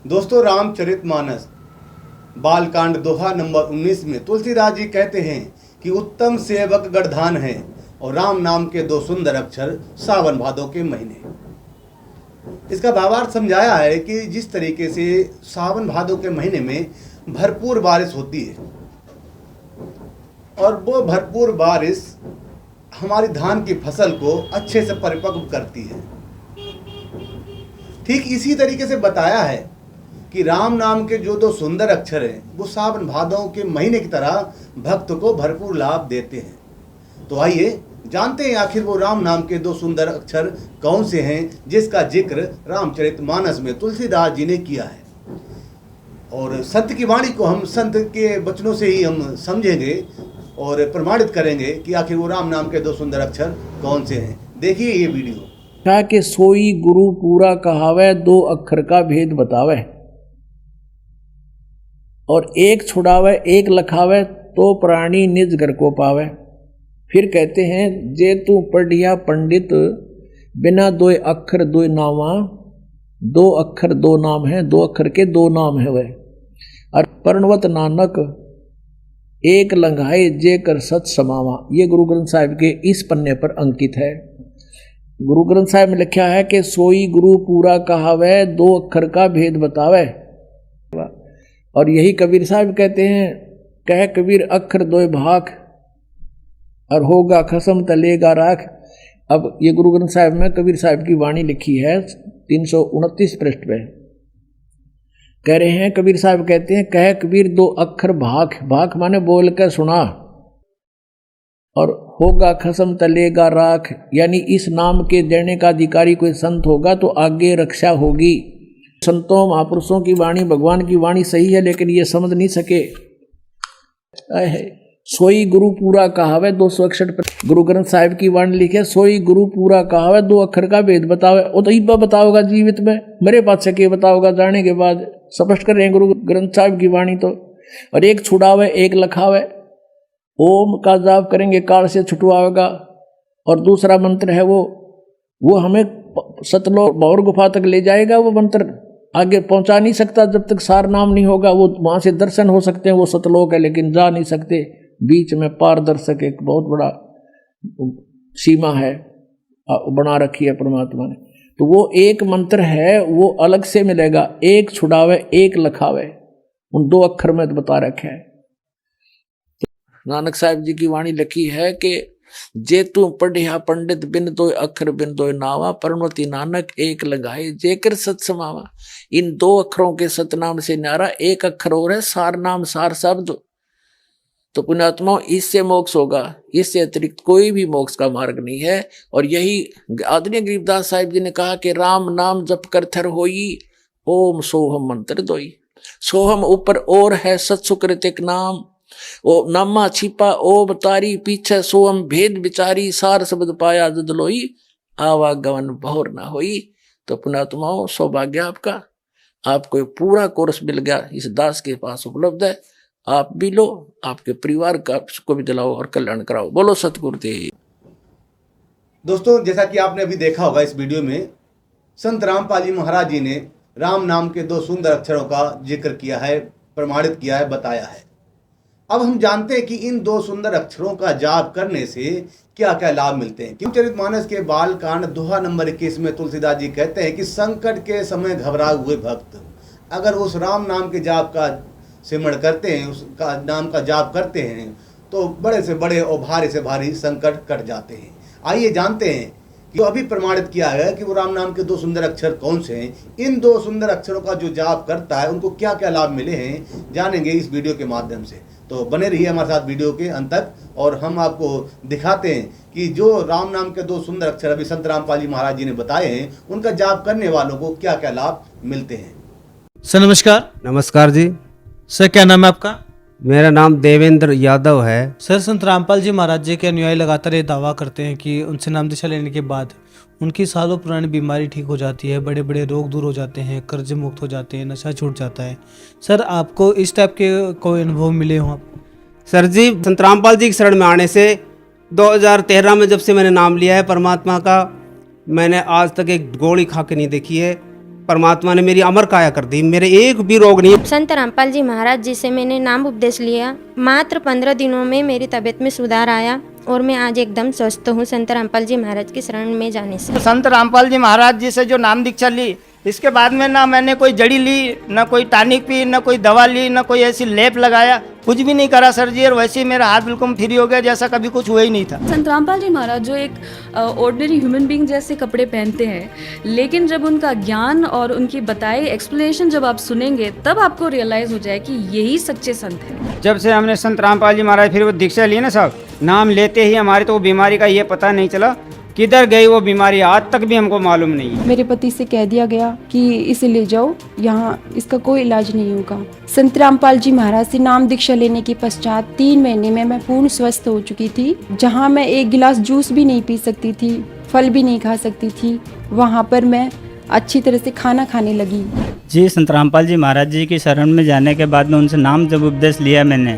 दोस्तों, रामचरितमानस बालकांड दोहा नंबर 19 में तुलसीदास जी कहते हैं कि उत्तम सेवक गणधान है और राम नाम के दो सुंदर अक्षर सावन भादों के महीने। इसका भावार्थ समझाया है कि जिस तरीके से सावन भादों के महीने में भरपूर बारिश होती है और वो भरपूर बारिश हमारी धान की फसल को अच्छे से परिपक्व करती है, ठीक इसी तरीके से बताया है कि राम नाम के जो दो सुंदर अक्षर हैं वो सावन भादों के महीने की तरह भक्त को भरपूर लाभ देते हैं। तो आइए जानते हैं आखिर वो राम नाम के दो सुंदर अक्षर कौन से हैं जिसका जिक्र रामचरितमानस में तुलसीदास जी ने किया है। और संत की वाणी को हम संत के वचनों से ही हम समझेंगे और प्रमाणित करेंगे कि आखिर वो राम नाम के दो सुंदर अक्षर कौन से हैं। देखिए ये वीडियो। क्या कि सोई गुरु पूरा कहावे, दो अक्षर का भेद बतावे, और एक छुड़ावे एक लखावे, तो प्राणी निज घर को पावे। फिर कहते हैं जे तू पढ़िया पंडित, बिना दो अक्षर दो नामा, दो अक्षर दो नाम है, दो अक्षर के दो नाम है वह। और पर्णवत नानक एक लंघाए जे कर सच समावा, ये गुरु ग्रंथ साहिब के इस पन्ने पर अंकित है। गुरु ग्रंथ साहिब में लिखा है कि सोई गुरु पूरा कहावे, दो अक्षर का भेद बतावे। और यही कबीर साहब कहते हैं, कह कबीर अक्षर दो भाग, और होगा खसम तलेगा राख। अब ये गुरु ग्रंथ साहिब में कबीर साहब की वाणी लिखी है 329 पृष्ठ पे। कह रहे हैं कबीर साहब कहते हैं, कह कबीर दो अक्षर भाग, भाग माने बोल कर सुना, और होगा खसम तलेगा राख, यानी इस नाम के देने का अधिकारी कोई संत होगा तो आगे रक्षा होगी। संतों महापुरुषों की वाणी, भगवान की वाणी सही है, लेकिन ये समझ नहीं सके। सोई गुरु पूरा कहावे, 261 गुरु ग्रंथ साहिब की वाणी लिखे, सोई गुरु पूरा कहावे, दो अक्षर का भेद बतावे। वो तो इब्बा बताओगा जीवित में, मेरे पास से के बताओगा जाने के बाद। स्पष्ट कर रहे हैं गुरु ग्रंथ साहिब की वाणी तो। और एक छुड़ावे एक लखावे, ओम का जाप करेंगे काल से छुटवाएगा। और दूसरा मंत्र है वो हमें सतलोक भौर गुफा तक ले जाएगा। वो मंत्र आगे पहुंचा नहीं सकता जब तक सार नाम नहीं होगा। वो वहां से दर्शन हो सकते हैं, वो सतलोक है, लेकिन जा नहीं सकते। बीच में पारदर्शक एक बहुत बड़ा सीमा है बना रखी है परमात्मा ने। तो वो एक मंत्र है, वो अलग से मिलेगा। एक छुड़ावे एक लखावे, उन दो अक्षर में तो बता रखे है। नानक साहिब जी की वाणी लिखी है कि जे तू पढ़िया पंडित, बिन दो अक्षर बिन दो नावा, पर्णवती नानक एक लगाए जेकर सत समावा। इन दो अक्षरों के सतनाम से न्यारा एक अक्षर और है सार नाम, सार शब्द। तो पुण्यात्माओं, इससे मोक्ष होगा, इससे अतिरिक्त कोई भी मोक्ष का मार्ग नहीं है। और यही आदरणीय गरीबदास साहिब जी ने कहा कि राम नाम जप कर थर होई, ओम सोहम मंत्र दोई। सोहम ऊपर और है सत सुकृतिक नाम, ओ नामा छिपा ओ बतारी, पीछे सोहम भेद विचारी, सार शब्द पाया जद लोई, आवागमन बहुर ना होई। तो पुण्यात्माओं, सौभाग्य आपका, आपको पूरा कोर्स मिल गया, इस दास के पास उपलब्ध है। आप भी लो, आपके परिवार का को भी दिलाओ और कल्याण कराओ। बोलो सतगुरुदेव। दोस्तों, जैसा कि आपने अभी देखा होगा इस वीडियो में, संत रामपाल जी महाराज जी ने राम नाम के दो सुंदर अक्षरों का जिक्र किया है, प्रमाणित किया है, बताया है। अब हम जानते हैं कि इन दो सुंदर अक्षरों का जाप करने से क्या क्या लाभ मिलते हैं। रामचरितमानस के बालकांड दोहा नंबर 21 में तुलसीदास जी कहते हैं कि संकट के समय घबराए हुए भक्त अगर उस राम नाम के जाप का सिमरण करते हैं, उसका नाम का जाप करते हैं, तो बड़े से बड़े और भारी से भारी संकट कट जाते हैं। आइए जानते हैं कि अभी प्रमाणित किया है कि वो राम नाम के दो सुंदर अक्षर कौन से हैं। इन दो सुंदर अक्षरों का जो जाप करता है उनको क्या क्या लाभ मिले हैं, जानेंगे इस वीडियो के माध्यम से। तो बने रहिए हमारे साथ वीडियो के अंत तक, और हम आपको दिखाते हैं कि जो राम नाम के दो सुंदर अक्षर अभी संत रामपाल जी महाराज जी ने बताए हैं, उनका जाप करने वालों को क्या क्या लाभ मिलते हैं। सर नमस्कार। नमस्कार जी। सर क्या नाम है आपका? मेरा नाम देवेंद्र यादव है। सर संत रामपाल जी महाराज जी के अनुयायी लगातार ये दावा करते हैं कि उनसे नाम दीक्षा लेने के बाद उनकी सालों पुरानी बीमारी ठीक हो जाती है, बड़े बड़े रोग दूर हो जाते हैं, कर्ज मुक्त हो जाते हैं, नशा छूट जाता है। सर आपको इस टाइप के कोई अनुभव मिले हो? सर जी, संत रामपाल जी की शरण में आने से 2013 में जब से मैंने नाम लिया है परमात्मा का, मैंने आज तक एक गोली खा के नहीं देखी है। परमात्मा ने मेरी अमर काया कर दी, मेरे एक भी रोग नहीं। संत रामपाल जी महाराज जी से मैंने नाम उपदेश लिया। मात्र 15 दिनों में मेरी तबीयत में सुधार आया और मैं आज एकदम स्वस्थ हूँ संत रामपाल जी महाराज की शरण में जाने से। संत रामपाल जी महाराज जी से जो नाम दीक्षा ली, इसके बाद में ना मैंने कोई जड़ी ली, ना कोई टॉनिक पी, ना कोई दवा ली, ना कोई ऐसी लेप लगाया, कुछ भी नहीं करा सर जी। और वैसे ही मेरा हाथ बिल्कुल फ्री हो गया, जैसा कभी कुछ हुआ ही नहीं था। संत रामपाल जी महाराज जो एक ऑर्डिनरी ह्यूमन बीइंग जैसे कपड़े पहनते हैं, लेकिन जब उनका ज्ञान और उनकी बताई एक्सप्लेनेशन जब आप सुनेंगे तब आपको रियलाइज हो जाए कि यही सच्चे संत हैं। जब से हमने संत रामपाल जी महाराज फिर वो दीक्षा ली ना साहब, नाम लेते ही हमारे तो वो बीमारी का ये पता नहीं चला किधर गई वो बीमारी, आज तक भी हमको मालूम नहीं है। मेरे पति से कह दिया गया कि इसे ले जाओ, यहाँ इसका कोई इलाज नहीं होगा। संत रामपाल जी महाराज से नाम दीक्षा लेने के पश्चात 3 महीने में मैं पूर्ण स्वस्थ हो चुकी थी। जहाँ मैं एक गिलास जूस भी नहीं पी सकती थी, फल भी नहीं खा सकती थी, वहाँ पर मैं अच्छी तरह से खाना खाने लगी। जी, संत रामपाल जी महाराज जी की शरण में जाने के बाद में उनसे नाम जब उपदेश लिया मैंने,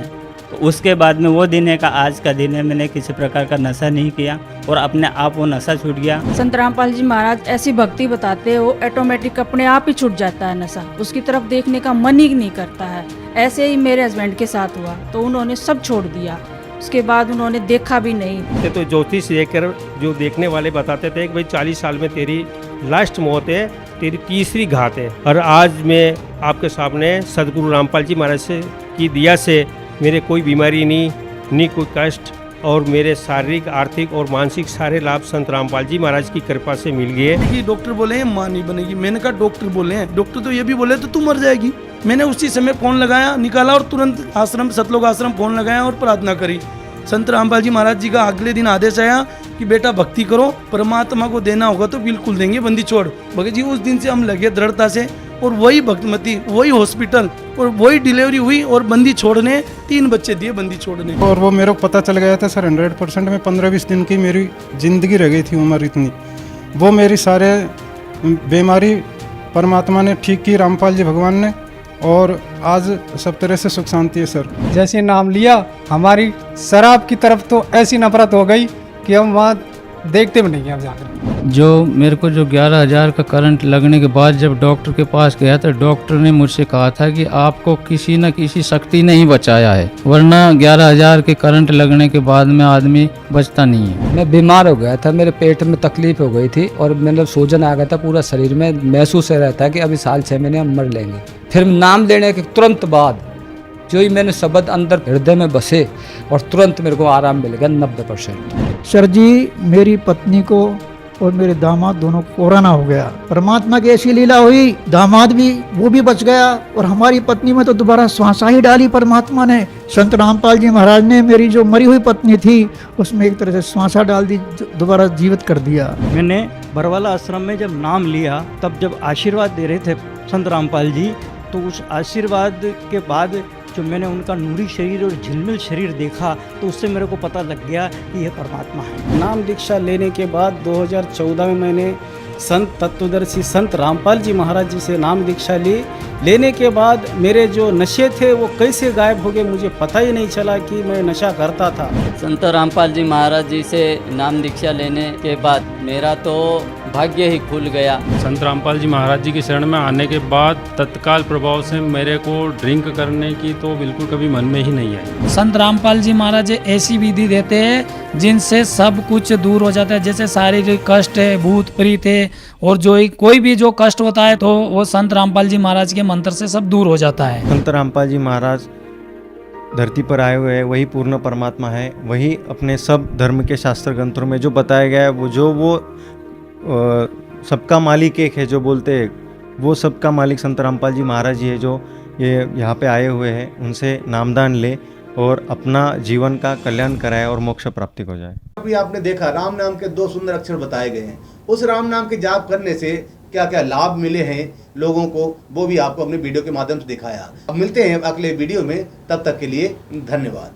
तो उसके बाद में वो दिन है का आज का दिन है, मैंने किसी प्रकार का नशा नहीं किया और अपने आप वो नशा छूट गया। संत रामपाल जी महाराज ऐसी भक्ति बताते हो, ऑटोमेटिक अपने आप ही छूट जाता है नशा, उसकी तरफ देखने का मन ही नहीं करता है। ऐसे ही मेरे हस्बैंड के साथ हुआ, तो उन्होंने सब छोड़ दिया, उसके बाद उन्होंने देखा भी नहीं। तो ज्योतिष लेकर जो देखने वाले बताते थे कि भाई 40 साल में तेरी लास्ट मौत है, तेरी तीसरी घात है। और आज मैं आपके सामने सदगुरु रामपाल जी महाराज से की दिया से मेरे कोई बीमारी नहीं कोई कष्ट, और मेरे शारीरिक, आर्थिक और मानसिक सारे लाभ संत रामपाल जी महाराज की कृपा से मिल गए। डॉक्टर बोले हैं माँ नहीं बनेगी, मैंने कहा डॉक्टर बोले हैं, डॉक्टर तो ये भी बोले तो तू मर जाएगी। मैंने उसी समय फोन लगाया, निकाला और तुरंत आश्रम, सतलोक आश्रम फोन लगाया और प्रार्थना करी। संत रामपाल जी महाराज जी का अगले दिन आदेश आया कि बेटा भक्ति करो, परमात्मा को देना होगा तो बिल्कुल देंगे, बंदी छोड़। भगत जी उस दिन से हम लगे दृढ़ता से, और वही भक्तमती, वही हॉस्पिटल और वही डिलीवरी हुई और बंदी छोड़ने 3 बच्चे दिए बंदी छोड़ने। और वो मेरे को पता चल गया था सर 100% में 15-20 दिन की मेरी ज़िंदगी रह गई थी, उम्र इतनी। वो मेरी सारे बीमारी परमात्मा ने ठीक की, रामपाल जी भगवान ने, और आज सब तरह से सुख शांति है सर। जैसे नाम लिया, हमारी शराब की तरफ तो ऐसी नफरत हो गई कि हम वहाँ देखते भी नहीं अब जाकर। जो मेरे को जो 11,000 का करंट लगने के बाद जब डॉक्टर के पास गया तो डॉक्टर ने मुझसे कहा था कि आपको किसी न किसी शक्ति ने ही बचाया है, वरना 11,000 के करंट लगने के बाद में आदमी बचता नहीं है। मैं बीमार हो गया था, मेरे पेट में तकलीफ हो गई थी और मतलब सूजन आ गया था पूरा शरीर में, महसूस हो रहा था कि अभी साल 6 महीने हम मर लेंगे। फिर नाम लेने के तुरंत बाद जो ही मैंने शब्द अंदर हृदय में बसे और तुरंत मेरे को आराम मिल गया 90%। सर जी, मेरी पत्नी को और मेरे दामाद दोनों को कोरोना हो गया। परमात्मा की ऐसी लीला हुई, दामाद भी वो भी बच गया और हमारी पत्नी में तो दोबारा श्वासा ही डाली परमात्मा ने। संत रामपाल जी महाराज ने मेरी जो मरी हुई पत्नी थी उसमें एक तरह से श्वासा डाल दी, दोबारा जीवित कर दिया। मैंने बरवाला आश्रम में जब नाम लिया, तब जब आशीर्वाद दे रहे थे संत रामपाल जी, तो उस आशीर्वाद के बाद जो मैंने उनका नूरी शरीर और झिलमिल शरीर देखा, तो उससे मेरे को पता लग गया कि यह परमात्मा है। नाम दीक्षा लेने के बाद 2014 में मैंने संत तत्वदर्शी संत रामपाल जी महाराज जी से नाम दीक्षा ली। लेने के बाद मेरे जो नशे थे वो कैसे गायब हो गए, मुझे पता ही नहीं चला कि मैं नशा करता था। संत रामपाल जी महाराज जी से नाम दीक्षा लेने के बाद मेरा तो भाग्य ही खुल गया। संत रामपाल जी महाराज जी की शरण में आने के बाद तत्काल प्रभाव से मेरे को ड्रिंक करने की तो बिल्कुल कभी मन में ही नहीं आई। संत रामपाल जी महाराज ऐसी विधि देते हैं जिनसे सब कुछ दूर हो जाता है, जैसे शारीरिक कष्ट है, भूत प्रेत है, और जो कोई भी जो कष्ट होता है तो वो संत रामपाल जी महाराज के मंत्र से सब दूर हो जाता है। संत रामपाल जी महाराज धरती पर आए हुए हैं, वही पूर्ण परमात्मा है, वही अपने सब धर्म के शास्त्र ग्रंथों में जो बताया गया है, वो सबका मालिक एक है जो बोलते हैं, वो सबका मालिक संत रामपाल जी महाराज जी है, जो ये यहाँ पे आए हुए हैं। उनसे नामदान ले और अपना जीवन का कल्याण कराए और मोक्ष प्राप्ति हो जाए। अभी आपने देखा राम नाम के 2 सुंदर अक्षर बताए गए हैं। उस राम नाम के जाप करने से क्या क्या लाभ मिले हैं लोगों को, वो भी आपको अपने वीडियो के माध्यम से दिखाया। अब मिलते हैं अगले वीडियो में, तब तक के लिए धन्यवाद।